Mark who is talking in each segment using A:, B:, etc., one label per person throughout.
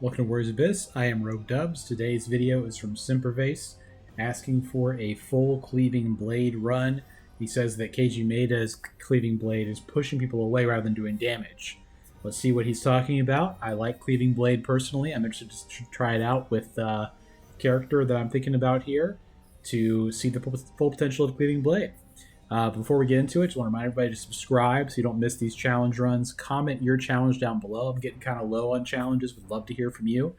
A: Welcome to Warriors Abyss. I am Rogue Dubs. Today's video is from Simpervase asking for a full Cleaving Blade run. He says that KG Maeda's Cleaving Blade is pushing people away rather than doing damage. Let's see what he's talking about. I like Cleaving Blade personally. I'm interested to try it out with the character that I'm thinking about here to see the full potential of Cleaving Blade. Before we get into it, just want to remind everybody to subscribe so you don't miss these challenge runs. Comment your challenge down below. I'm getting kind of low on challenges. Would love to hear from you.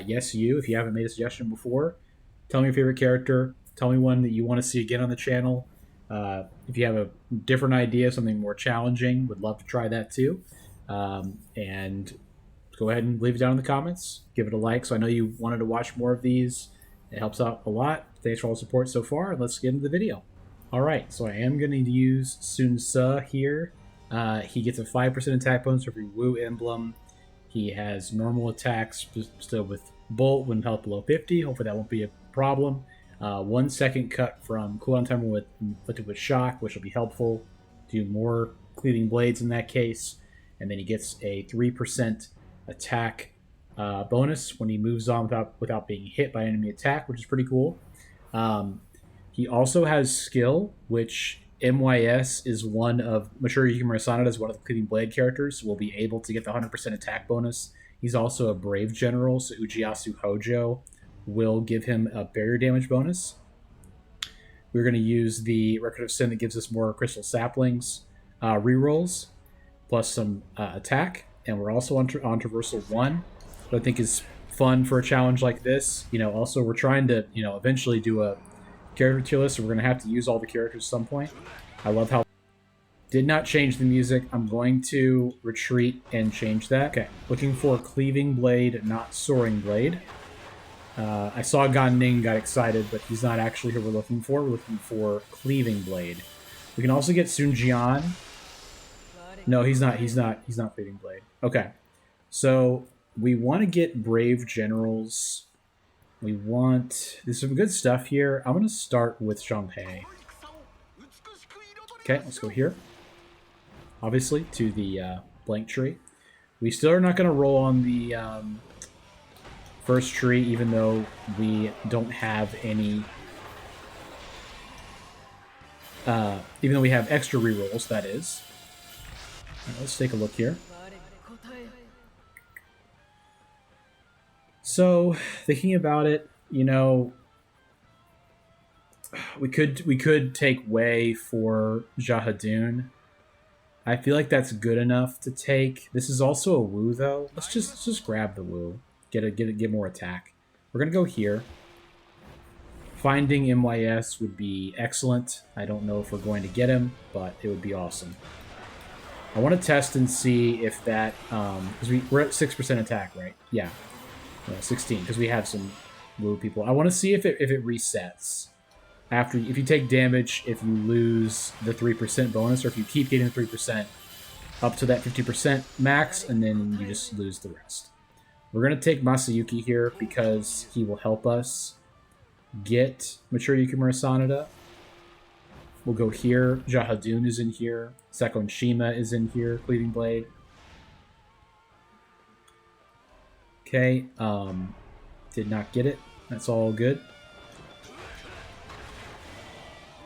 A: Yes, you, if you haven't made a suggestion before, tell me your favorite character. Tell me one that you want to see again on the channel. If you have a different idea, something more challenging, would love to try that too. And go ahead and leave it down in the comments. Give it a like so I know you wanted to watch more of these. It helps out a lot. Thanks for all the support so far, and let's get into the video. Alright, so I am going to use Sun Ce here. He gets a 5% attack bonus for every Wu emblem. He has normal attacks, still with Bolt when health below 50. Hopefully that won't be a problem. 1 second cut from cooldown timer with inflicted with shock, which will be helpful. Do more Cleaving Blades in that case. And then he gets a 3% attack bonus when he moves on without being hit by enemy attack, which is pretty cool. He also has skill, which MYS is one of Mature Yukimura Sanada is one of the Cleaving Blade characters. Will be able to get the 100% attack bonus. He's also a Brave General, so Ujiyasu Hojo will give him a barrier damage bonus. We're going to use the Record of Sin that gives us more Crystal Saplings rerolls, plus some attack. And we're also on Traversal 1, which I think is fun for a challenge like this. Also we're trying to, eventually do a character tier list, so we're going to have to use all the characters at some point. I love how did not change the music. I'm going to retreat and change that. Okay, looking for Cleaving Blade, not Soaring Blade. I saw Gan Ning, got excited, but he's not actually who we're looking for. We're looking for Cleaving Blade. We can also get Sun Jian. No, he's not Cleaving Blade. Okay, so we want to get Brave Generals. There's some good stuff here. I'm going to start with Zhonghe. Okay, let's go here. Obviously, to the blank tree. We still are not going to roll on the first tree, even though we don't have any... even though we have extra rerolls, that is. Right, let's take a look here. So, thinking about it, we could take Wei for Jahadun. I feel like that's good enough to take. This is also a Wu though. Let's just grab the Wu. Get more attack. We're gonna go here. Finding MYS would be excellent. I don't know if we're going to get him, but it would be awesome. I want to test and see if that because we're at 6% attack, right? Yeah. 16, because we have some Wu people. I want to see if it resets. If you take damage, if you lose the 3% bonus, or if you keep getting the 3% up to that 50% max, and then you just lose the rest. We're going to take Masayuki here because he will help us get Mature Yukimura Sanada. We'll go here. Jahadun is in here. Sekon Shima is in here. Cleaving Blade. Okay, did not get it. That's all good.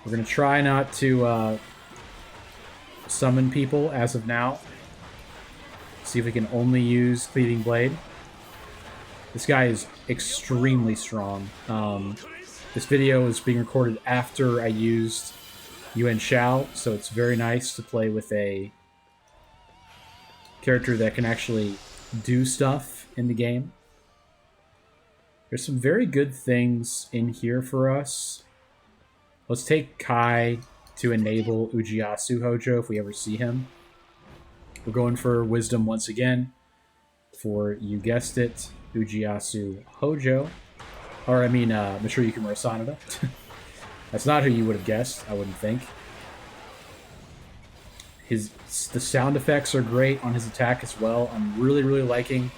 A: We're going to try not to summon people as of now. See if we can only use Cleaving Blade. This guy is extremely strong. This video is being recorded after I used Yuan Shao, so it's very nice to play with a character that can actually do stuff in the game. There's some very good things in here for us. Let's take Kai to enable Ujiyasu Hojo if we ever see him. We're going for Wisdom once again for, you guessed it, Ujiyasu Hojo. Or, I mean, Mature Yukimura Sanada. That's not who you would have guessed, I wouldn't think. The sound effects are great on his attack as well. I'm really, really liking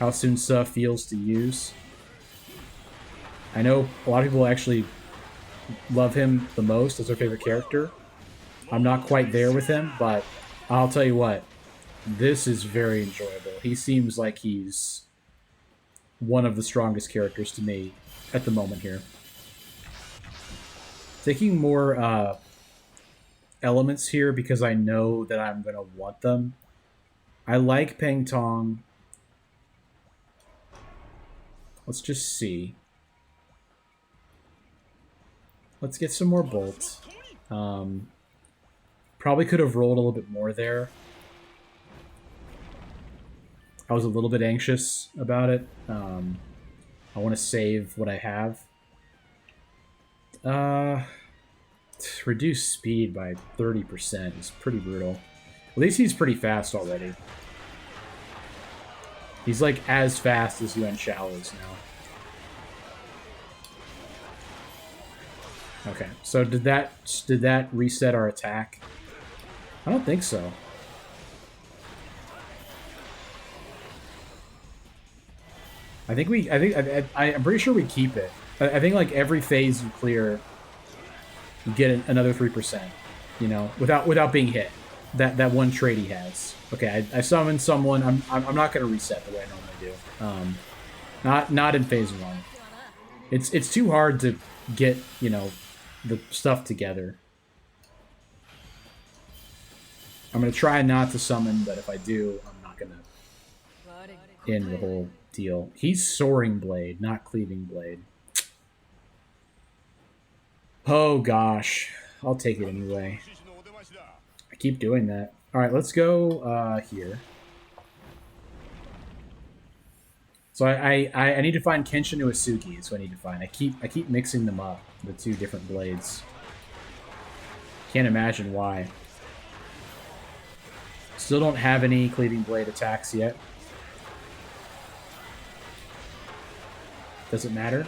A: how Sun Ce feels to use. I know a lot of people actually love him the most as their favorite character. I'm not quite there with him, but I'll tell you what, this is very enjoyable. He seems like he's one of the strongest characters to me at the moment here. Taking more elements here because I know that I'm going to want them. I like Peng Tong. Let's just see. Let's get some more bolts. Probably could have rolled a little bit more there. I was a little bit anxious about it. I want to save what I have. Reduce speed by 30% is pretty brutal. At least he's pretty fast already. He's like as fast as Yuan Shao is now. Okay, so did that reset our attack? I don't think so. I'm pretty sure we keep it. I think like every phase you clear, you get another 3%. You know, without being hit. That one trait he has. Okay, I summoned someone. I'm not gonna reset the way I normally do. Not in phase 1. It's too hard to get, you know, the stuff together. I'm gonna try not to summon, but if I do, I'm not gonna end the whole deal. He's Soaring Blade, not Cleaving Blade. Oh gosh, I'll take it anyway. I keep doing that. All right, let's go here. So I need to find Kenshin Uesugi. Is what I need to find. I keep mixing them up, the two different blades. Can't imagine why. Still don't have any Cleaving Blade attacks yet. Does it matter?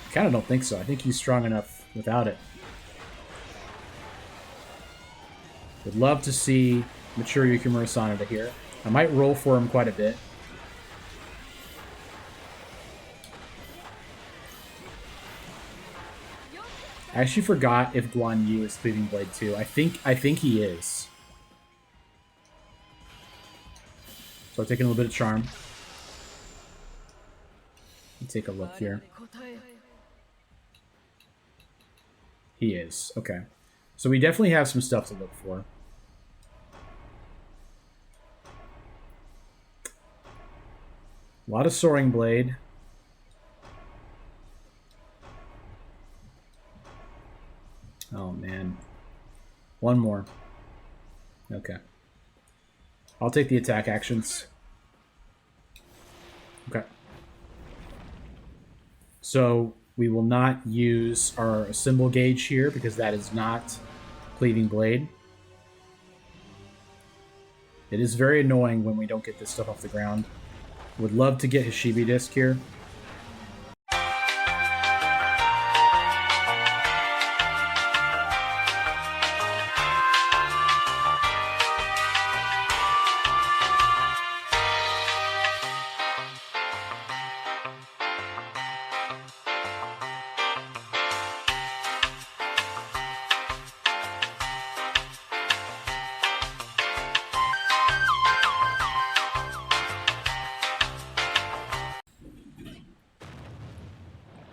A: I kind of don't think so. I think he's strong enough without it. Would love to see mature Yukimura Sanada here. I might roll for him quite a bit. I actually forgot if Guan Yu is Cleaving Blade too. I think he is. So I'm taking a little bit of charm. Let's take a look here. He is. Okay. So we definitely have some stuff to look for. A lot of Soaring Blade. Oh, man. One more. Okay. I'll take the attack actions. Okay. So we will not use our symbol gauge here because that is not Cleaving Blade. It is very annoying when we don't get this stuff off the ground. Would love to get Hashibi Disc here.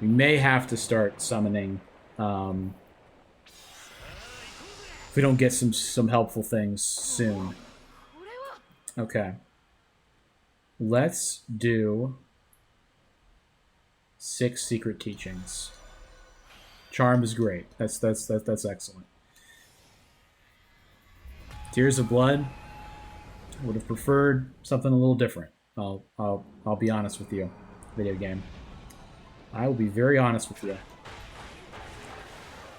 A: We may have to start summoning if we don't get some helpful things soon. Okay. Let's do 6 secret teachings. Charm is great. That's excellent. Tears of Blood. Would have preferred something a little different. I'll be honest with you, video game. I will be very honest with you.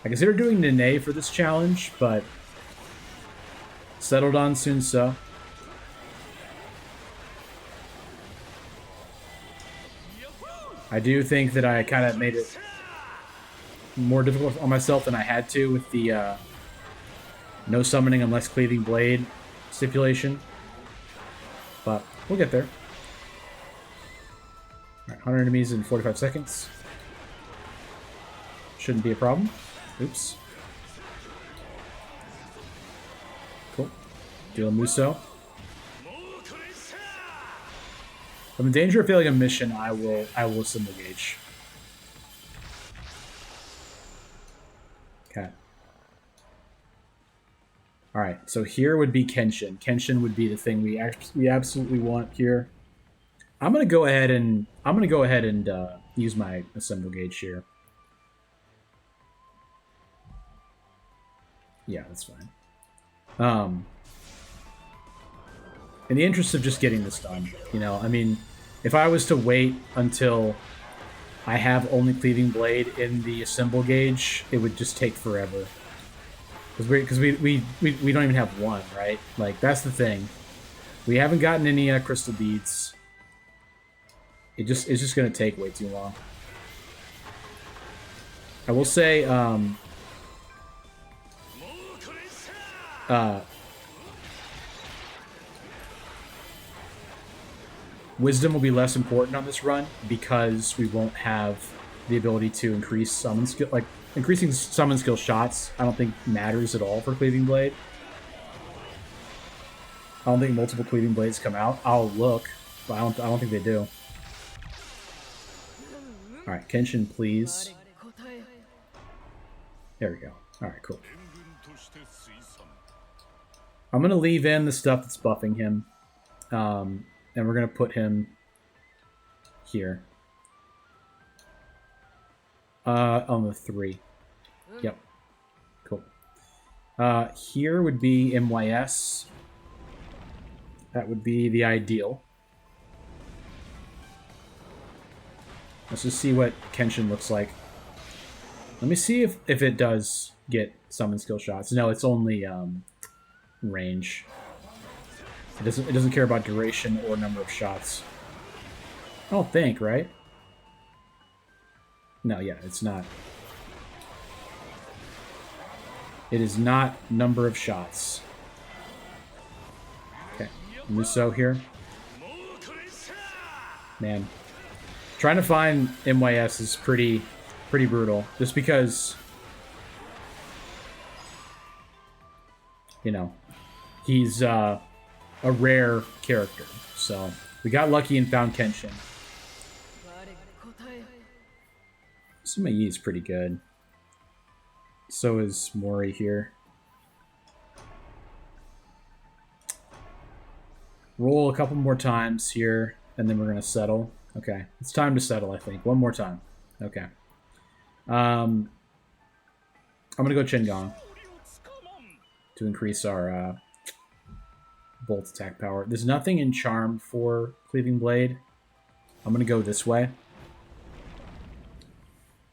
A: I considered doing Nene for this challenge, but settled on Sun So. I do think that I kind of made it more difficult on myself than I had to with the no summoning unless Cleaving Blade stipulation. But we'll get there. Alright, 100 enemies in 45 seconds. Shouldn't be a problem. Oops. Cool. Deal Muso. If I'm in danger of failing a mission, I will assemble gauge. Okay. All right. So here would be Kenshin. Kenshin would be the thing we absolutely want here. I'm gonna go ahead and use my assemble gauge here. Yeah, that's fine. In the interest of just getting this done, you know, I mean, if I was to wait until I have only Cleaving Blade in the assemble gauge, it would just take forever. Because we don't even have one, right? Like, that's the thing. We haven't gotten any crystal beads. It's just gonna take way too long. I will say, Wisdom will be less important on this run because we won't have the ability to increase summon skill. Like, increasing summon skill shots, I don't think matters at all for Cleaving Blade. I don't think multiple Cleaving Blades come out. I'll look, but I don't think they do. All right, Kenshin, please. There we go. All right, cool. I'm gonna leave in the stuff that's buffing him. And we're going to put him here. On the 3. Yep. Cool. Here would be MYS. That would be the ideal. Let's just see what Kenshin looks like. Let me see if it does get summon skill shots. No, it's only range. It doesn't care about duration or number of shots. I don't think, right? No, yeah, it's not. It is not number of shots. Okay, Muso here. Man, trying to find MYS is pretty brutal. Just because, you know, he's a rare character. So we got lucky and found Kenshin. Sima Yi is pretty good. So is Mori here. Roll a couple more times here, and then we're going to settle. Okay, it's time to settle, I think. One more time. Okay. I'm going to go Qingong to increase our bolt attack power. There's nothing in Charm for Cleaving Blade. I'm going to go this way.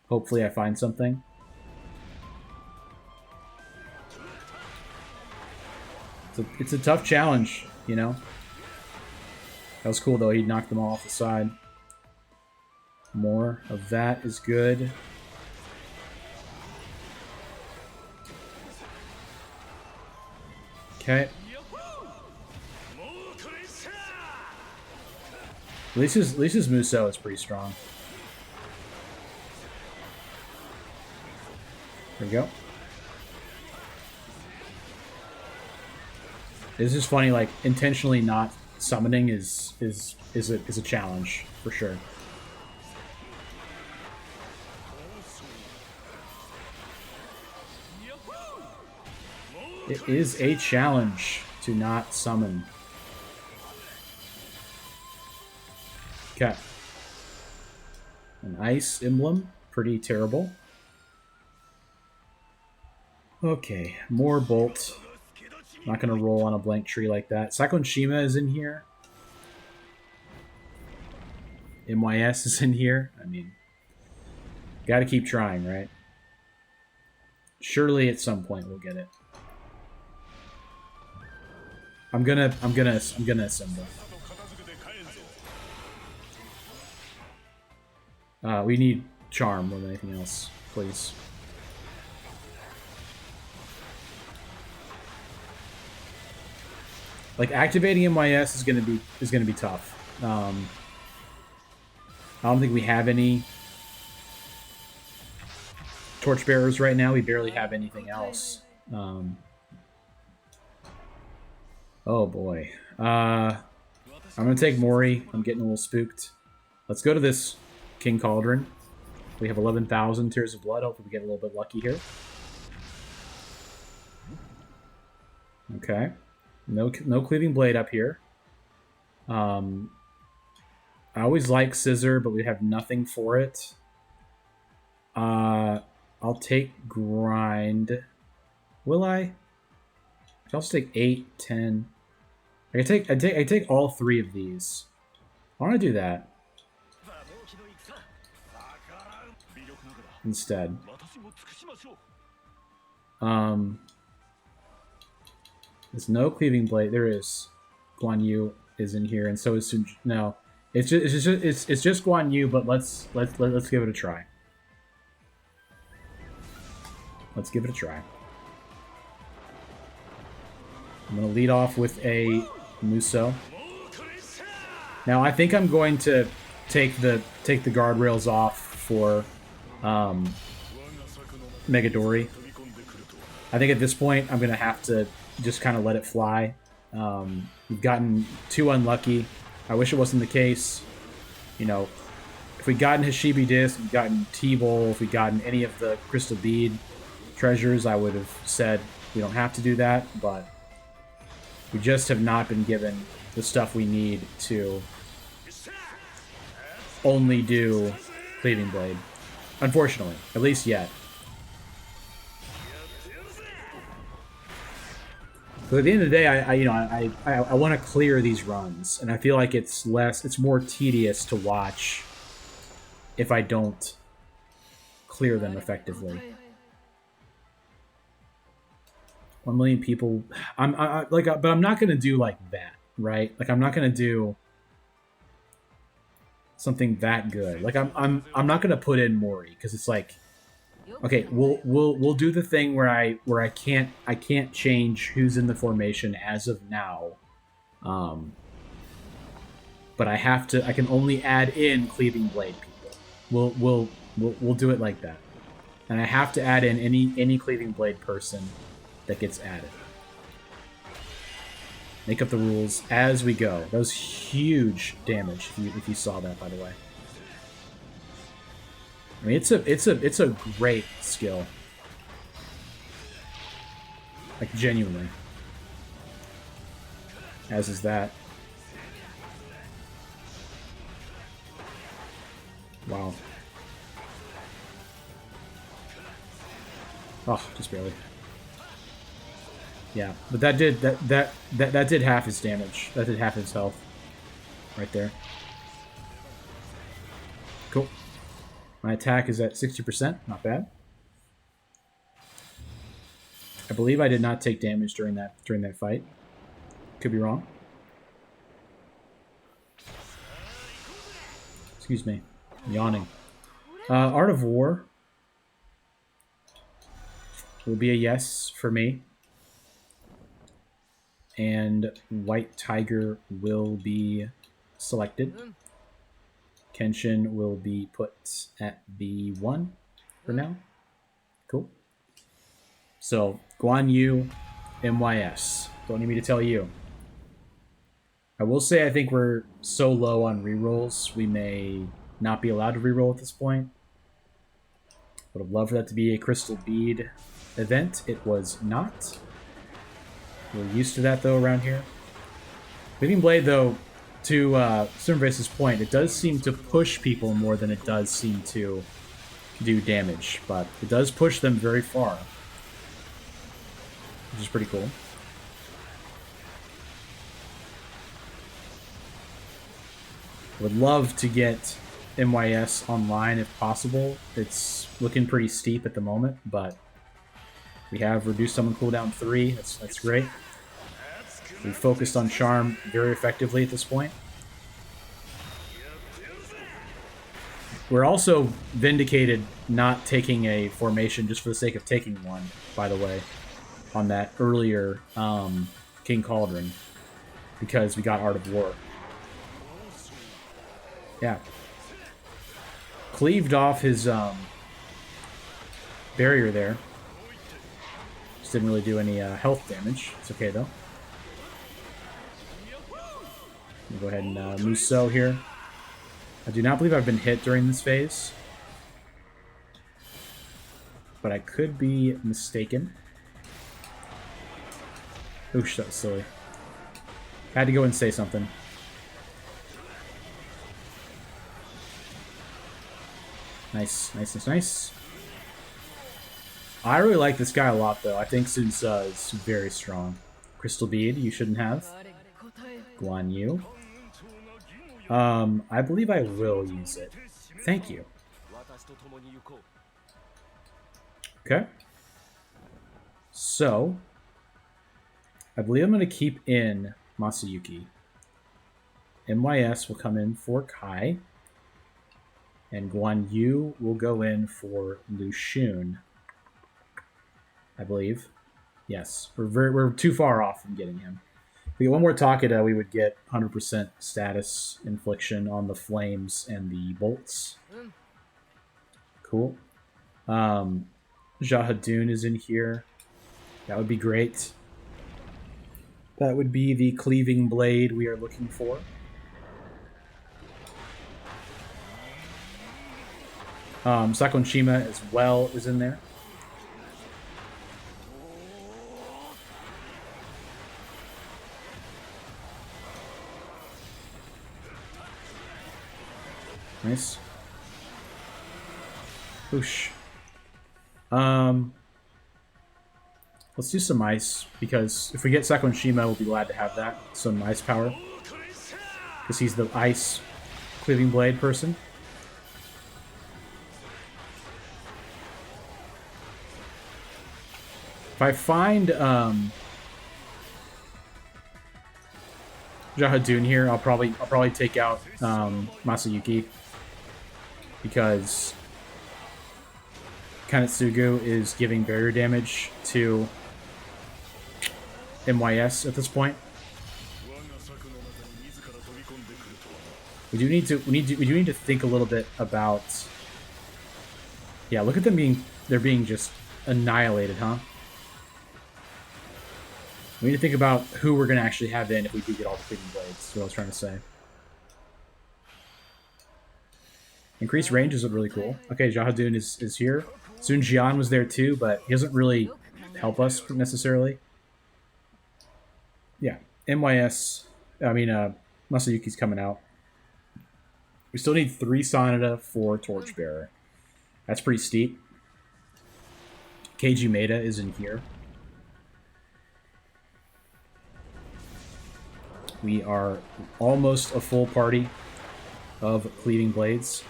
A: Hopefully I find something. It's a tough challenge, you know? That was cool, though. He knocked them all off the side. More of that is good. Okay. At least his Muso is pretty strong. There we go. It's just funny, like, intentionally not summoning is a challenge for sure. It is a challenge to not summon. Okay. An ice emblem, pretty terrible. Okay, more bolt. Not gonna roll on a blank tree like that. Cyclone Shima is in here. MYS is in here. I mean, gotta keep trying, right? Surely at some point we'll get it. I'm gonna assemble. We need Charm more than anything else, please. Like, activating MYS is gonna be tough. I don't think we have any torchbearers right now. We barely have anything else. Oh boy. I'm going to take Mori. I'm getting a little spooked. Let's go to this King Cauldron. We have 11,000 Tears of Blood. Hopefully we get a little bit lucky here. Okay. No Cleaving Blade up here. I always like Scissor, but we have nothing for it. I'll take Grind. Will I? I'll just take 8, 10. I take all 3 of these. I want to do that instead. There's no Cleaving Blade. There is. Guan Yu is in here, and so is Sun. No, it's just Guan Yu. But let's give it a try. Let's give it a try. I'm gonna lead off with a Muso. Now I think I'm going to take the guardrails off for Megadori. I think at this point I'm gonna have to just kind of let it fly. We've gotten too unlucky. I wish it wasn't the case. You know, if we'd gotten Hashibi Disc, we'd gotten T-Bowl, if we'd gotten any of the Crystal Bead treasures, I would have said we don't have to do that, but we just have not been given the stuff we need to only do Cleaving Blade. Unfortunately, at least yet. So at the end of the day, I want to clear these runs, and I feel like it's more tedious to watch if I don't clear them effectively. 1 million people. But I'm not gonna do like that, right? Like I'm not gonna do something that good. Like I'm not gonna put in Mori because it's like, okay, we'll do the thing where I can't change who's in the formation as of now, but I can only add in Cleaving Blade people. We'll do it like that, and I have to add in any Cleaving Blade person that gets added. Make up the rules as we go. That was huge damage if you saw that, by the way. I mean, it's a great skill. Like genuinely. As is that. Wow. Oh, just barely. Yeah, but that did half his damage. That did half his health. Right there. Cool. My attack is at 60%. Not bad. I believe I did not take damage during that fight. Could be wrong. Excuse me. I'm yawning. Art of War will be a yes for me. And White Tiger will be selected. Kenshin will be put at B1 for now. Cool. So, Guan Yu, MYS. Don't need me to tell you. I will say I think we're so low on rerolls, we may not be allowed to reroll at this point. Would have loved for that to be a Crystal Bead event. It was not. We're used to that, though, around here. Cleaving Blade, though, to Simvace's point, it does seem to push people more than it does seem to do damage. But it does push them very far, which is pretty cool. Would love to get MYS online if possible. It's looking pretty steep at the moment, but we have reduced summon cooldown 3. That's great. We focused on Charm very effectively at this point. We're also vindicated not taking a formation just for the sake of taking one, by the way, on that earlier King Cauldron, because we got Art of War. Yeah. Cleaved off his barrier there. Just didn't really do any health damage. It's okay, though. Go ahead and Muso here. I do not believe I've been hit during this phase, but I could be mistaken. Oosh, that was silly. Had to go and say something. Nice, nice, nice, nice. I really like this guy a lot, though. I think Sunsa is very strong. Crystal Bead, you shouldn't have. Guan Yu. I believe I will use it. Thank you. Okay. So, I believe I'm going to keep in Masayuki. MYS will come in for Kai. And Guan Yu will go in for Lu Xun. I believe. Yes. We're too far off from getting him. If we get one more Takeda, we would get 100% status infliction on the flames and the bolts. Cool. Jahadun is in here. That would be great. That would be the Cleaving Blade we are looking for. Sakon Shima as well is in there. Nice. Whoosh. Let's do some ice, because if we get Sakon Shima, we'll be glad to have that. Some ice power. Because he's the ice Cleaving Blade person. If I find Jahadun here, I'll probably take out Masayuki, because Kanetsugu is giving barrier damage to MYS at this point. We do need to think a little bit about. Yeah, look at them they're being just annihilated, huh? We need to think about who we're going to actually have in if we do get all the Cleaving Blades. That's what I was trying to say. Increased range is really cool. Okay, Jahadun is here. Sun Jian was there too, but he doesn't really help us necessarily. Yeah, Masayuki's coming out. We still need 3 Sonata for Torchbearer. That's pretty steep. Keiji Maeda is in here. We are almost a full party of Cleaving Blades.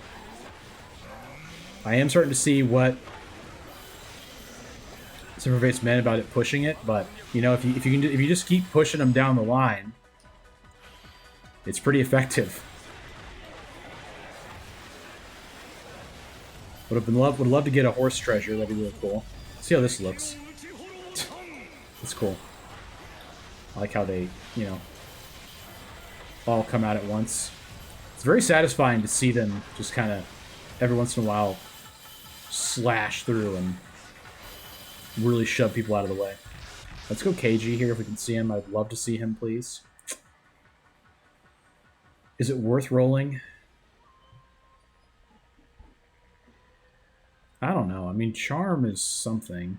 A: I am starting to see what Superface meant about it pushing it, but you know, if you just keep pushing them down the line, it's pretty effective. Would love to get a horse treasure. That'd be really cool. See how this looks. It's cool. I like how they, you know, all come out at once. It's very satisfying to see them just kind of every once in a while slash through and really shove people out of the way. Let's go KG here if we can see him. I'd love to see him, please. Is it worth rolling? I don't know. I mean, charm is something.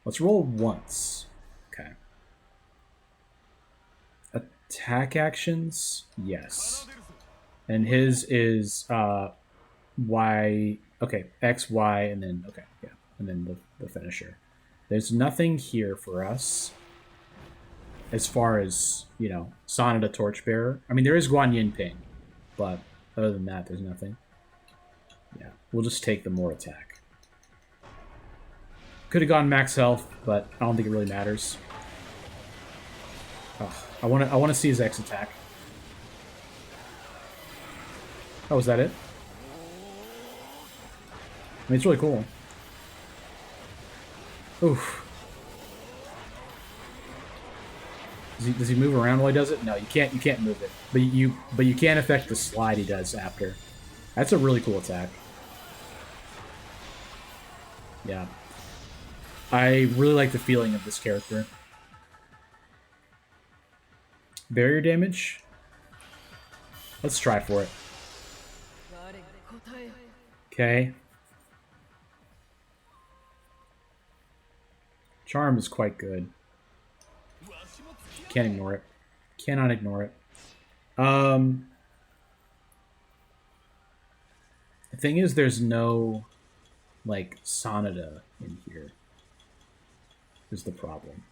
A: Let's roll once. Okay. Attack actions? Yes. And his is Y. Okay, X, Y, and then, okay, yeah. And then the finisher. There's nothing here for us as far as, you know, Sonata Torchbearer. I mean, there is Guan Yin Ping, but other than that, there's nothing. Yeah, we'll just take the more attack. Could have gone max health, but I don't think it really matters. Oh, I want to see his X attack. Oh, is that it? I mean, it's really cool. Oof. Does he move around while he does it? No, you can't move it. But you can affect the slide he does after. That's a really cool attack. Yeah. I really like the feeling of this character. Barrier damage? Let's try for it. Okay. Charm is quite good. Can't ignore it. Cannot ignore it. The thing is, there's no, like, Sonata in here. Is the problem.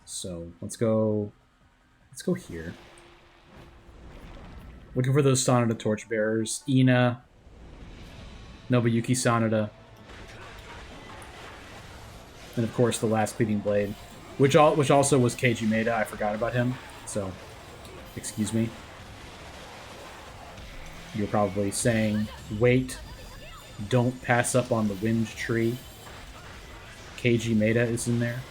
A: So, let's go here. Looking for those Sonata Torchbearers. Ina. Nobuyuki Sonata. And of course the last Cleaving Blade. Which also was Keiji Maeda. I forgot about him. So, excuse me. You're probably saying, wait, don't pass up on the wind tree. Keiji Maeda is in there.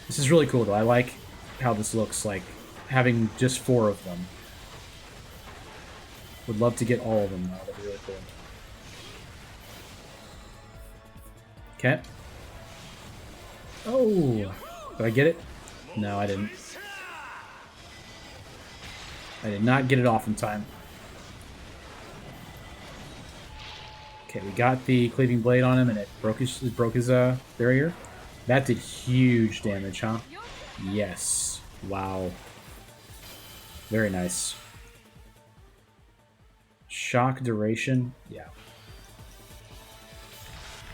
A: This is really cool though. I like how this looks, like having just 4 of them. Would love to get all of them though. That'd be really cool. Okay. Oh! Did I get it? No, I didn't. I did not get it off in time. Okay, we got the Cleaving Blade on him, and it broke his barrier. That did huge damage, huh? Yes. Wow. Very nice. Shock duration? Yeah.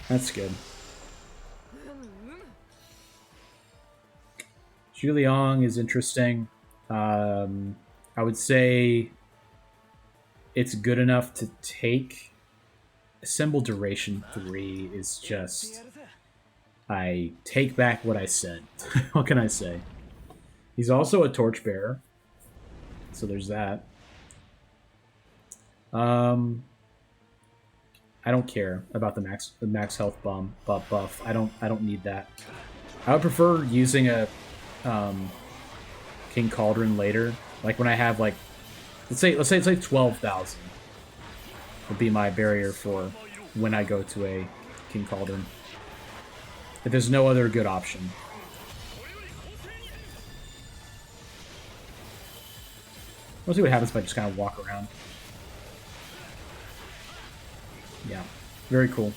A: That's good. Zhu Liang is interesting. I would say it's good enough to take. Assemble duration 3 is just... I take back what I said. What can I say? He's also a torchbearer. So there's that. I don't care about the max health buff. I don't need that. I would prefer using a King Cauldron later. Like when I have like let's say it's like 12,000 would be my barrier for when I go to a King Cauldron. If there's no other good option. We'll see what happens if I just kind of walk around. Yeah, very cool.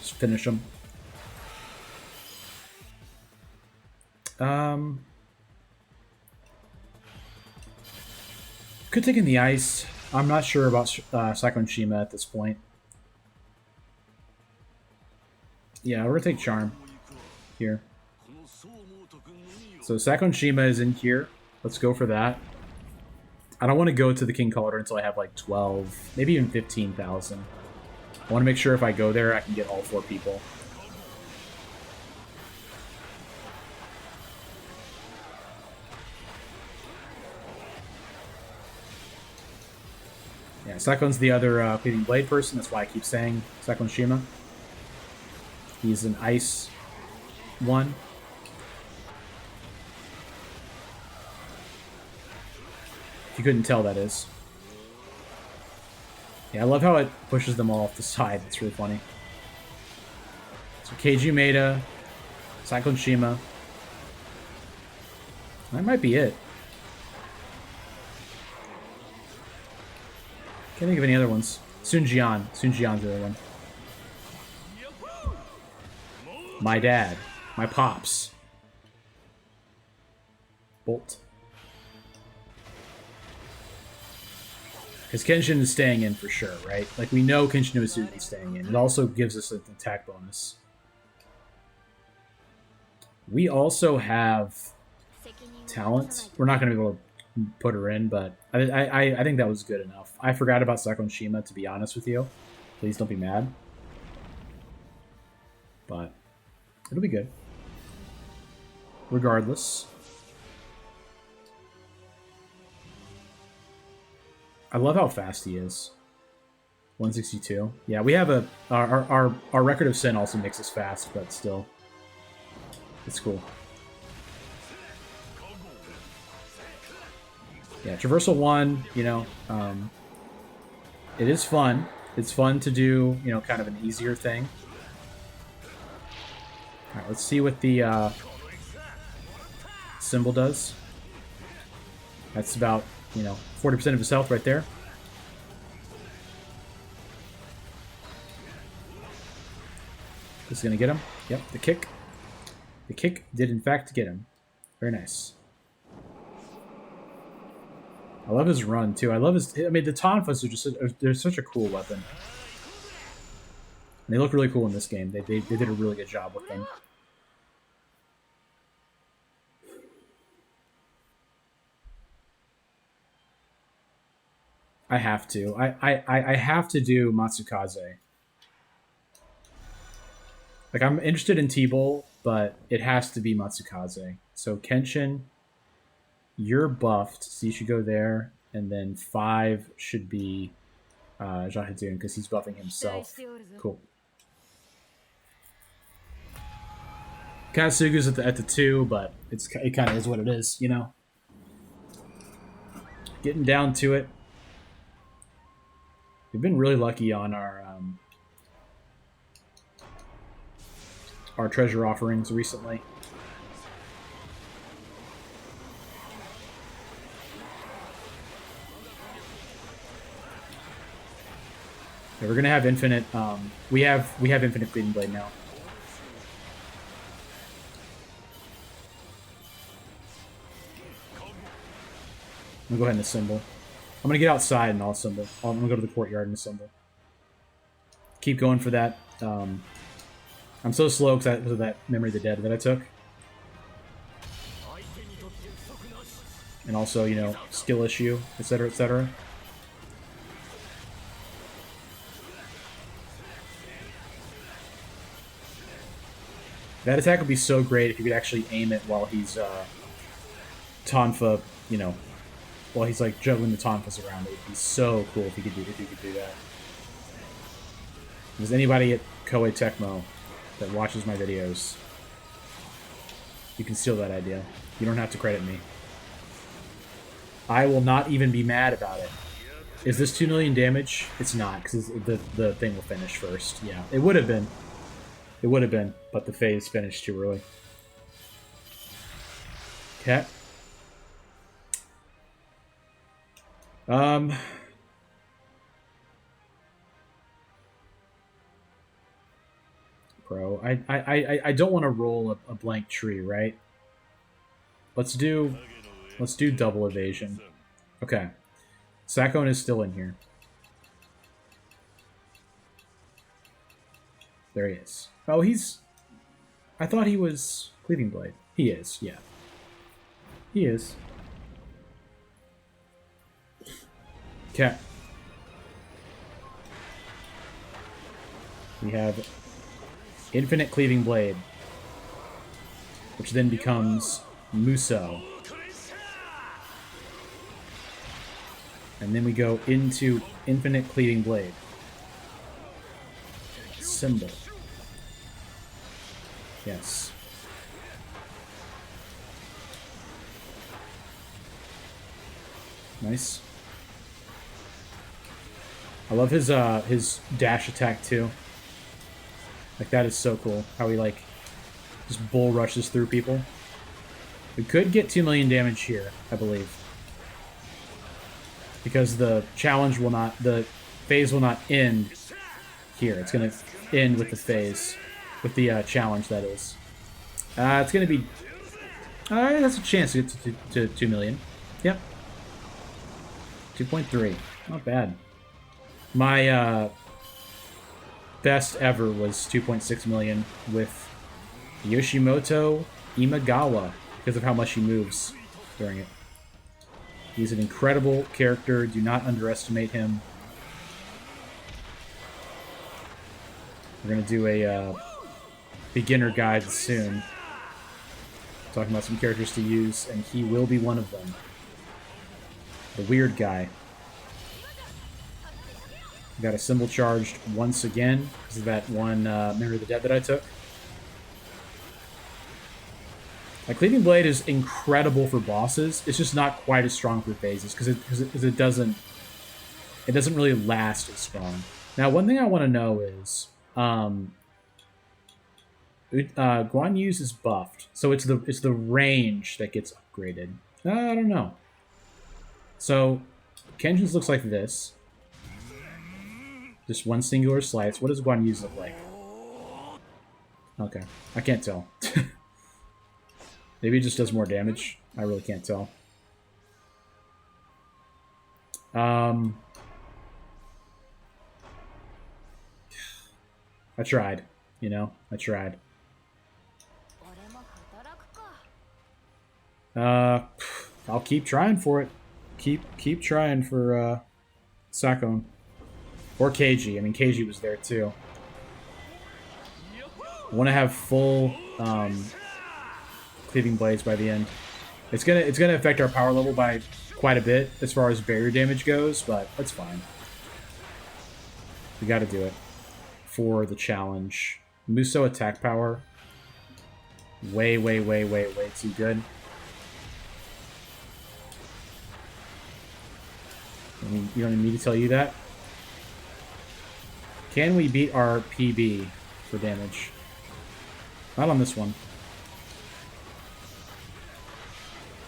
A: Just finish them. Could take in the ice. I'm not sure about Cyclone Shima at this point. Yeah, we're gonna take Charm here. So Cyclone Shima is in here. Let's go for that. I don't want to go to the King Cauldron until I have like 12, maybe even 15,000. I want to make sure if I go there, I can get all 4 people. Yeah, Cyclone's the other Cleaving Blade person. That's why I keep saying Cyclone Shima. He's an ice one. If you couldn't tell, that is. Yeah, I love how it pushes them all off the side. It's really funny. So Keiji Maeda, Cyclone Shima. That might be it. Can't think of any other ones. Sun Jian. Sun Jian's the other one. My dad. My pops. Bolt. Because Kenshin is staying in for sure, right? Like, we know Kenshin is staying in. It also gives us an attack bonus. We also have talent. We're not going to be able to put her in, but I think that was good enough. I forgot about Cyclone Shima, to be honest with you. Please don't be mad. But it'll be good. Regardless. I love how fast he is. 162. Yeah, we have our record of sin also makes us fast, but still. It's cool. Yeah, Traversal 1, you know, it is fun. It's fun to do, you know, kind of an easier thing. Alright, let's see what the symbol does. That's about, 40% of his health right there. This is going to get him. Yep, the kick. The kick did, in fact, get him. Very nice. I love his run, too. I love his... I mean, the Tonfas are just... They're such a cool weapon. And they look really cool in this game. They did a really good job with them. I have to. I have to do Matsukaze. Like, I'm interested in T-Bowl, but it has to be Matsukaze. So, Kenshin, you're buffed, so you should go there. And then 5 should be Jahidun, because he's buffing himself. Cool. Katsuga's at the 2, but it kind of is what it is, you know? Getting down to it. We've been really lucky on our treasure offerings recently. Yeah, we're gonna have infinite. We have infinite Cleaving Blade now. I'm gonna go ahead and assemble. I'm gonna get outside and I'll assemble. I'm gonna go to the courtyard and assemble. Keep going for that. I'm so slow because of that Memory of the Dead that I took. And also, skill issue, etc., etc. That attack would be so great if you could actually aim it while he's Tonfa, while he's like juggling the Tonfas around. It would be so cool if he could do that. If there's anybody at Koei Tecmo that watches my videos, you can steal that idea. You don't have to credit me. I will not even be mad about it. Is this 2 million damage? It's not, because the thing will finish first. Yeah, it would have been. It would have been, but the phase finished too early. Okay. Bro, I don't want to roll a blank tree, right? Let's do double evasion. Okay. Sakon is still in here. There he is. Oh, I thought he was Cleaving Blade. He is, yeah. He is. Okay. We have Infinite Cleaving Blade, which then becomes Muso. And then we go into Infinite Cleaving Blade. Symbol. Yes. Nice. I love his dash attack too. Like, that is so cool. How he just bull rushes through people. We could get 2 million damage here, I believe. Because the phase will not end here. It's gonna end with the phase. With the challenge, that is. It's gonna be... that's a chance to get to 2 million. Yep. 2.3. Not bad. My best ever was 2.6 million with Yoshimoto Imagawa because of how much he moves during it. He's an incredible character. Do not underestimate him. We're going to do a beginner guide soon. Talking about some characters to use, and he will be one of them. The weird guy. Got a symbol charged once again because of that one Memory of the Dead that I took. Like, Cleaving Blade is incredible for bosses. It's just not quite as strong for phases because it doesn't really last as strong. Now, one thing I want to know is Guan Yu's is buffed, so it's the range that gets upgraded. I don't know. So Kenshin's looks like this. Just one singular slice. What does Guan Yu's look like? Okay, I can't tell. Maybe it just does more damage. I really can't tell. I tried. You know, I tried. I'll keep trying for it. Keep trying for Sakon. Or KG. I mean, KG was there too. I want to have full Cleaving Blades by the end. It's gonna affect our power level by quite a bit as far as barrier damage goes, but that's fine. We got to do it for the challenge. Muso attack power. Way too good. I mean, you don't need me to tell you that. Can we beat our PB for damage? Not on this one.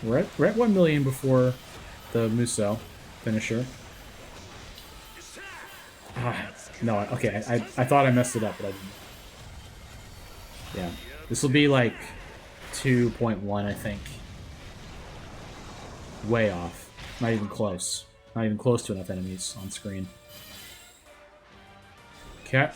A: We're at 1 million before the Muso finisher. No, okay, I thought I messed it up, but I didn't. Yeah, this will be like 2.1, I think. Way off. Not even close. Not even close to enough enemies on screen. Okay.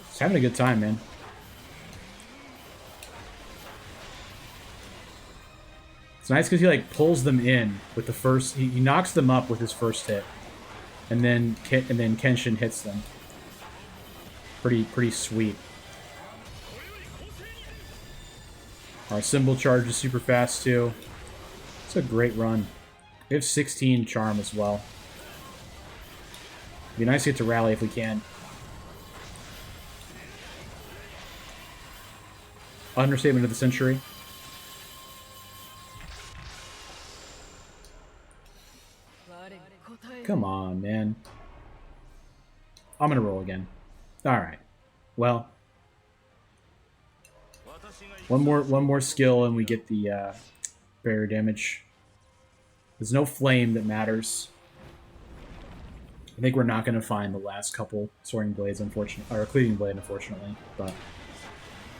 A: Just having a good time, man. It's nice because he like pulls them in with the first. He knocks them up with his first hit, and then Kenshin hits them. Pretty sweet. Our symbol charge is super fast too. It's a great run. We have 16 charm as well. It'd be nice to get to rally if we can. Understatement of the century. Come on, man. I'm gonna roll again. Alright. Well. One more skill and we get the barrier damage. There's no flame that matters. I think we're not going to find the last couple Soaring Blades, unfortunately, or Cleaving Blade, unfortunately. But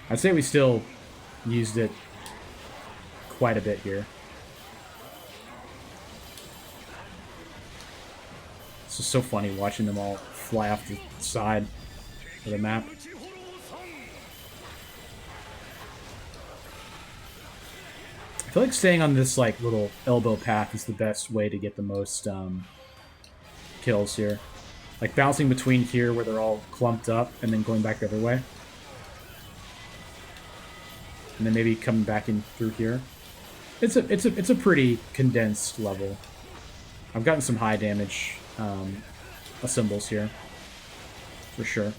A: I'd say we still used it quite a bit here. It's just so funny watching them all fly off the side of the map. I feel like staying on this like little elbow path is the best way to get the most kills here. Like bouncing between here where they're all clumped up and then going back the other way. And then maybe coming back in through here. It's a pretty condensed level. I've gotten some high damage symbols here. For sure.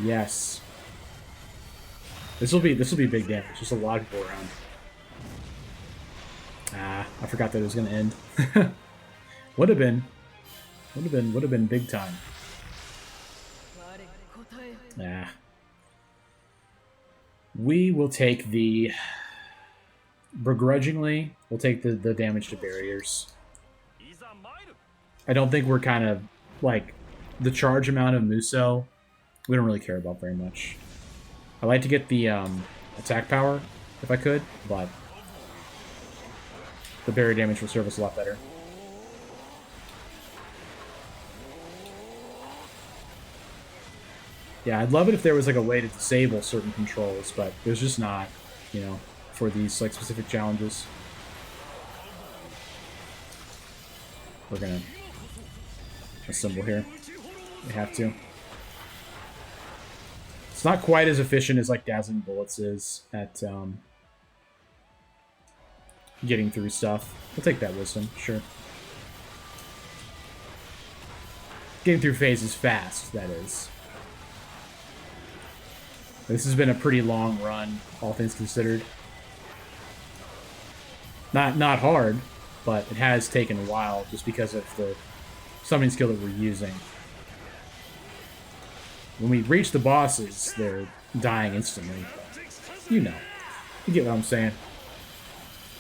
A: Yes. This will be big damage. There's a lot of people around. I forgot that it was gonna end. Would have been big time. We will take the begrudgingly. We'll take the damage to barriers. I don't think we're kind of like the charge amount of Muso. We don't really care about very much. I like to get the attack power if I could, but the barrier damage will serve us a lot better. Yeah, I'd love it if there was like a way to disable certain controls, but there's just not, you know, for these like specific challenges. We're gonna assemble here. We have to. It's not quite as efficient as like Dazzling Bullets is at getting through stuff. We'll take that wisdom, sure. Getting through phases fast, that is. This has been a pretty long run, all things considered. Not hard, but it has taken a while just because of the summoning skill that we're using. When we reach the bosses, they're dying instantly. You know. You get what I'm saying.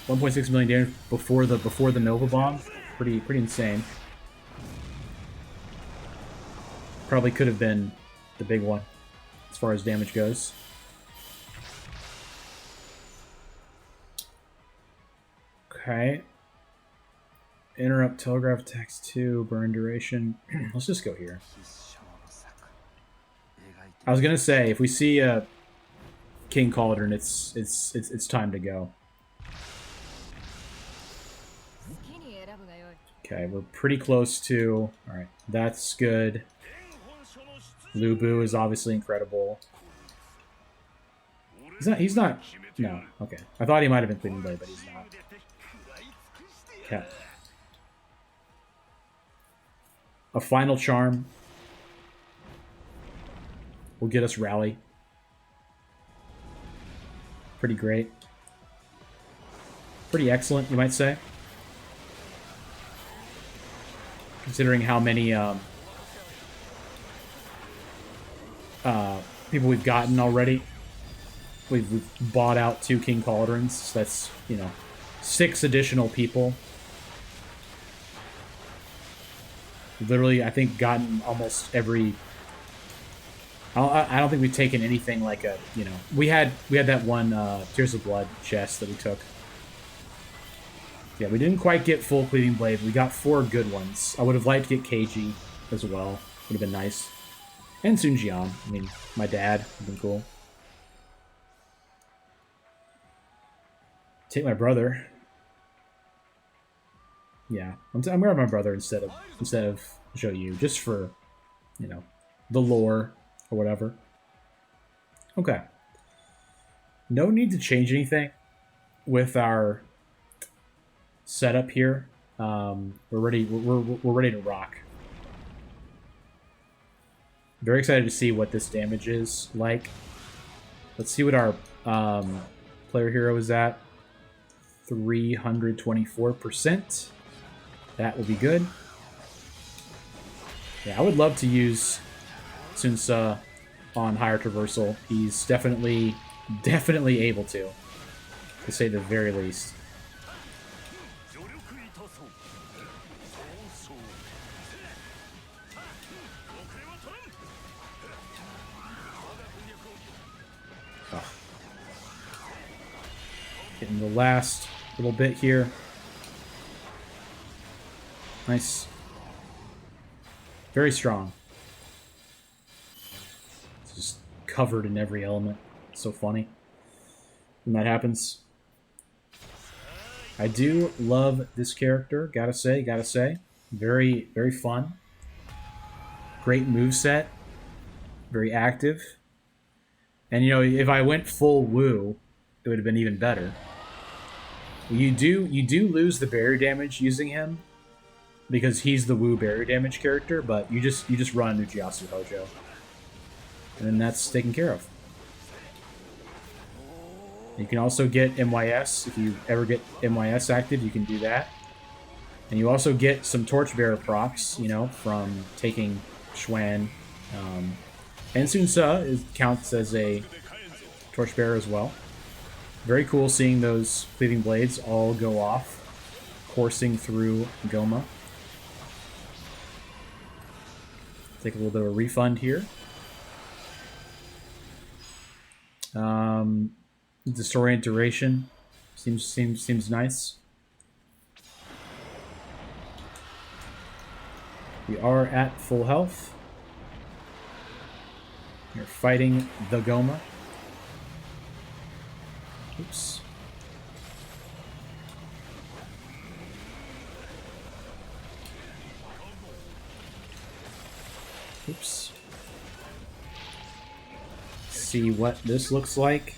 A: 1.6 million damage before the Nova Bomb. Pretty insane. Probably could have been the big one as far as damage goes. Okay. Interrupt, telegraph, text 2, burn duration. Let's just go here. I was gonna say, if we see a King Cauldron, it's time to go. Okay, we're pretty close to... Alright, that's good. Lubu is obviously incredible. He's not... No, okay. I thought he might have been Cleaving Blade, but he's not. Okay. A final charm will get us Rally. Pretty great. Pretty excellent, you might say. Considering how many people we've gotten already. We've bought out 2 King Cauldrons. So that's, you know, 6 additional people. Literally, I think gotten almost every... I don't think we've taken anything like a, you know... We had that one Tears of Blood chest that we took. Yeah, we didn't quite get full Cleaving Blade. We got 4 good ones. I would have liked to get KG as well. Would have been nice. And Sun Jian. I mean, my dad would have been cool. Take my brother. Yeah, I'm grabbing my brother instead of show you, just for, you know, the lore or whatever. Okay. No need to change anything with our setup here. We're ready. We're ready to rock. Very excited to see what this damage is like. Let's see what our player hero is at. 324%. That will be good. Yeah, I would love to use Sun Ce on higher traversal. He's definitely able to say the very least. Oh. Getting the last little bit here. Nice. Very strong. It's just covered in every element. It's so funny when that happens. I do love this character, gotta say. Very, very fun. Great moveset. Very active. And, you know, if I went full Wu, it would have been even better. You do lose the barrier damage using him, because he's the Wu barrier damage character, but you just run Uchiyasu Hojo. And then that's taken care of. You can also get MYS. If you ever get MYS active, you can do that. And you also get some Torchbearer procs, you know, from taking Xuan. And Sun Ce counts as a Torchbearer as well. Very cool seeing those Cleaving Blades all go off, coursing through Goma. Take a little bit of a refund here. Disorient duration seems nice. We are at full health. We're fighting the Goma. Oops. Oops. See what this looks like.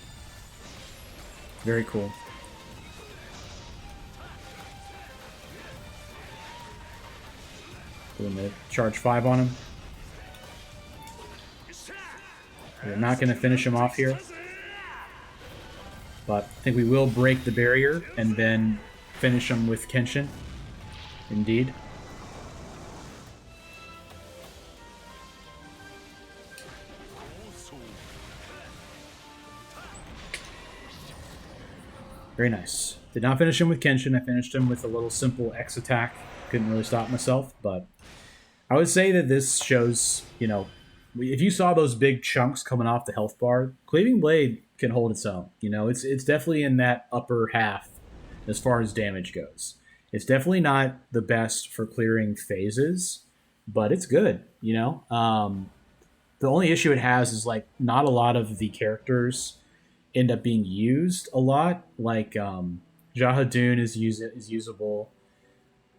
A: Very cool. We're gonna charge 5 on him. We're not gonna finish him off here, but I think we will break the barrier and then finish him with Kenshin. Indeed. Very nice. Did not finish him with Kenshin. I finished him with a little simple X attack. Couldn't really stop myself, but I would say that this shows, you know, if you saw those big chunks coming off the health bar, Cleaving Blade can hold its own. You know, it's definitely in that upper half as far as damage goes. It's definitely not the best for clearing phases, but it's good. You know, the only issue it has is like not a lot of the characters end up being used a lot. Like Jahadun is usable,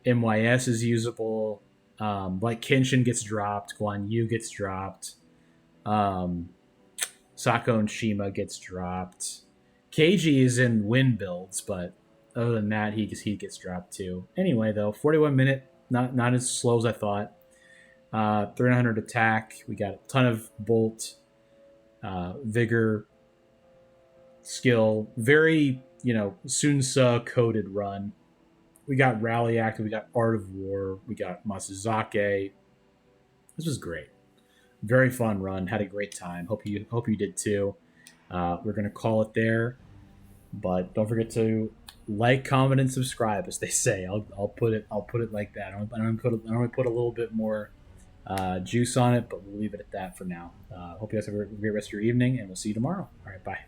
A: MYS is usable. Like Kenshin gets dropped, Guan Yu gets dropped, um, Sako and Shima gets dropped. Keiji is in win builds, but other than that, he gets dropped too. Anyway, though, 41-minute, not as slow as I thought. 300 attack. We got a ton of bolt, vigor, skill. Very, you know, Sunsa coded run. We got Rally active. We got Art of War. We got Masuzake. This was great. Very fun run. Had a great time. Hope you did too. We're gonna call it there, but don't forget to like, comment, and subscribe, as they say. I'll put it like that. I don't put a little bit more juice on it, but we'll leave it at that for now. Hope you guys have a great rest of your evening, and we'll see you tomorrow. All right, bye.